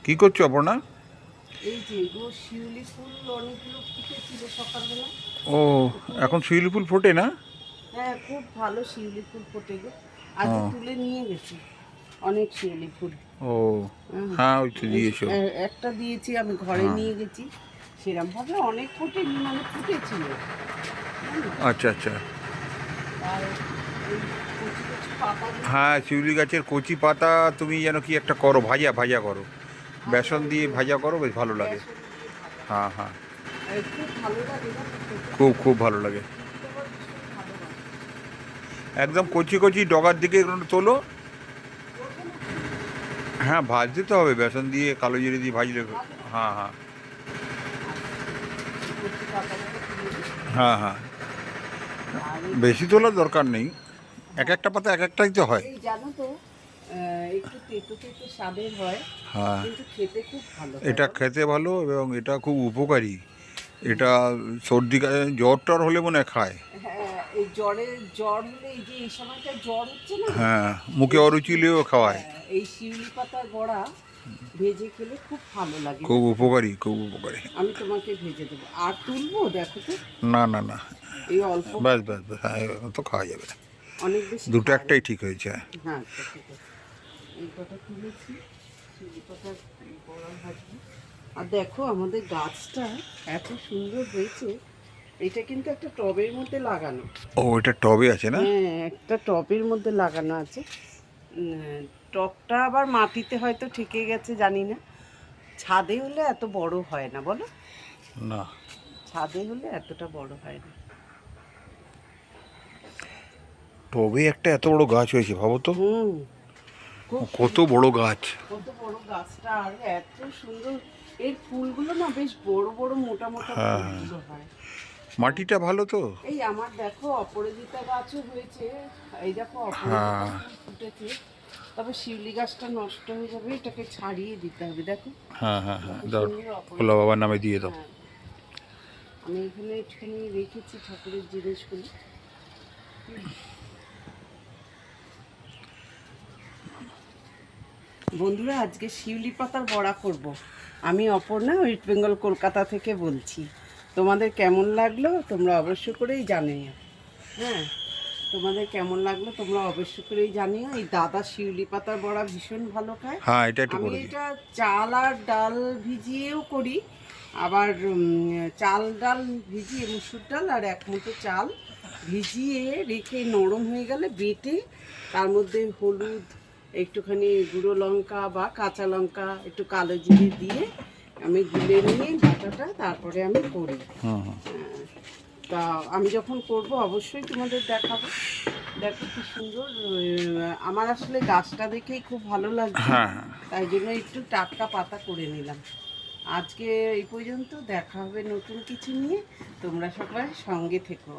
কি করছো অপর্ণা? এই যে গো শিউলি ফুল অনেকগুলো ফুটেছিল সকালবেলা। ও, এখন শিউলি ফুল ফোটে না? হ্যাঁ, খুব ভালো শিউলি ফুল ফোটে গো। ও আজকে তুলে নিয়ে গেছি অনেক শিউলি ফুল। ও হুম, হ্যাঁ, ওই তো দিয়েছো। একটা দিয়েছি আমি ঘরে হ্যাঁ, নিয়ে গেছি। সেরমভাবে অনেক ফোটেনি, মানে ফুটেছিল জানো। আচ্ছা আচ্ছা। আর এই কচি কচি পাতাগুলো হ্যাঁ, শিউলি গাছের কচি পাতা তুমি যেন কি একটা করো, ভাজা ভাজা করো, ভাজা, বেসন ওই দিয়ে যে ভাজা করো, বেশ ভালো লাগে। বেসন দিয়ে ভাজা করে। হ্যাঁ হ্যাঁ, খুব ভালো লাগে জানো খেতে। খুব খুব ভালো লাগে। দিদিটা আবার ভীষণ ভালোবাসে। একদম কচি কচি ডগার দিকে এগুলো তোলো। করবো নাকি? হ্যাঁ, ভাজতে তো হবে, বেসন দিয়ে কালো জিরে দিয়ে ভাজলে। ভালো। হ্যাঁ হ্যাঁ আচ্ছা, এই কচি পাতাগুলো তুলে দিই। হ্যাঁ হ্যাঁ, আর এই বেশি তোলার দরকার নেই, এক হ্যাঁ, একটা পাতা এক একটাই তো হয়। এই জানো তো একটু তেতো তেতো স্বাদের হয়, হ্যাঁ, কিন্তু খেতে খুব ভালো, তাই এটা বলো? খেতে ভালো এবং এটা খুব উপকারী। এটা সর্দি জ্বর টর হলে মনে হয় খায়। হ্যাঁ, এই জ্বর হলে, এই যে এই সময়টা জ্বর হচ্ছে না, হ্যাঁ, মুখে এই অরুচি হলেও খাওয়ায়। হ্যাঁ, এই শিউলি পাতার বড়া ভেজে খেলে খুব ভালো লাগে খুব জানো তো। উপকারী, খুব উপকারী। আমি তোমাকে ভেজে দেবো, আর তুলবো দেখো তো। না না না, এই অল্প ব্যাস কটা, ব্যাস ব্যাস, হ্যাঁ, এরকম তো খাওয়া যাবে না। অনেক বেশি দুটো খায় না। একটাই ঠিক হয়েছে। হ্যাঁ, আচ্ছা ঠিক আছে। এই কটা তুলেছি, শিউলি পাতার বড়া ভাজবো। আর দেখো আমাদের গাছটা এত সুন্দর হয়েছে। এটা কিন্তু একটা টবের মধ্যে লাগানো। ও, এটা টবে আছে না? হ্যাঁ, একটা টবের মধ্যে লাগানো আছে। টবটা আবার মাটিতে হয়তো ঠেকে গেছে, জানি না। ছাদে হলে এত বড় হয় না, বলো। না, ছাদে হলে এতটা বড় হয় না। টবে একটা এত বড় গাছ হয়েছে, ভাবো তো। হুম, খুব কত সুন্দর। বড় গাছ! কত বড় গাছটা, আর এত সুন্দর। এর ফুলগুলো না বেশ বড় বড় মোটা মোটা হ্যাঁ হ্যাঁ, ফুলগুলো হয়। মাটিটা ভালো তো। এই আমার দেখো অপরাজিতা গাছও হয়েছে। এই দেখো অপরাজিতা হ্যাঁ ফুল ফুটেছে। তবে শিউলি গাছটা নষ্ট হয়ে যাবে, এটাকে ছাড়িয়ে দিতে হবে, দেখো হ্যাঁ হ্যাঁ হ্যাঁ, কত দাও, সুন্দর ভোলা অপরাজিতা। বাবার নামে দিয়ে দাও। হ্যাঁ, আমি এখানে একটুখানি রেখেছি ঠাকুরের জিনিসগুলো। বন্ধুরা, আজকে শিউলি পাতার বড়া করব। আমি অপর্ণা, ওয়েস্ট বেঙ্গল, কলকাতা থেকে বলছি। তোমাদের কেমন লাগলো তোমরা অবশ্য করেই জানিও। হ্যাঁ, তোমাদের কেমন লাগলো তোমরা অবশ্য করেই জানিও। এই দাদা শিউলি পাতার বড়া ভীষণ ভালো খায়। হ্যাঁ, এটা একটু আমি করে দিই। এটা চাল আর ডাল ভিজিয়েও করি। আবার চাল ডাল ভিজিয়ে, মুসুর ডাল আর এক মুঠো চাল ভিজিয়ে রেখে নরম হয়ে গেলে বেটে, তার মধ্যে হলুদ, একটুখানি গুঁড়ো লঙ্কা বা কাঁচা লঙ্কা, একটু কালো জিরে দিয়ে আমি গুলে নিয়ে বাটাটা তারপরে আমি করি। হুম হুম, তা আমি যখন করব অবশ্যই তোমাদের দেখাবো। দেখো কি সুন্দর। আমার আসলে গাছটা দেখেই খুব ভালো লাগছে, হ্যাঁ হ্যাঁ। তাই জন্য একটু টাটকা পাতা করে নিলাম। আজকে এই পর্যন্ত, দেখা হবে নতুন কিছু নিয়ে। তোমরা সবাই সঙ্গে থেকো।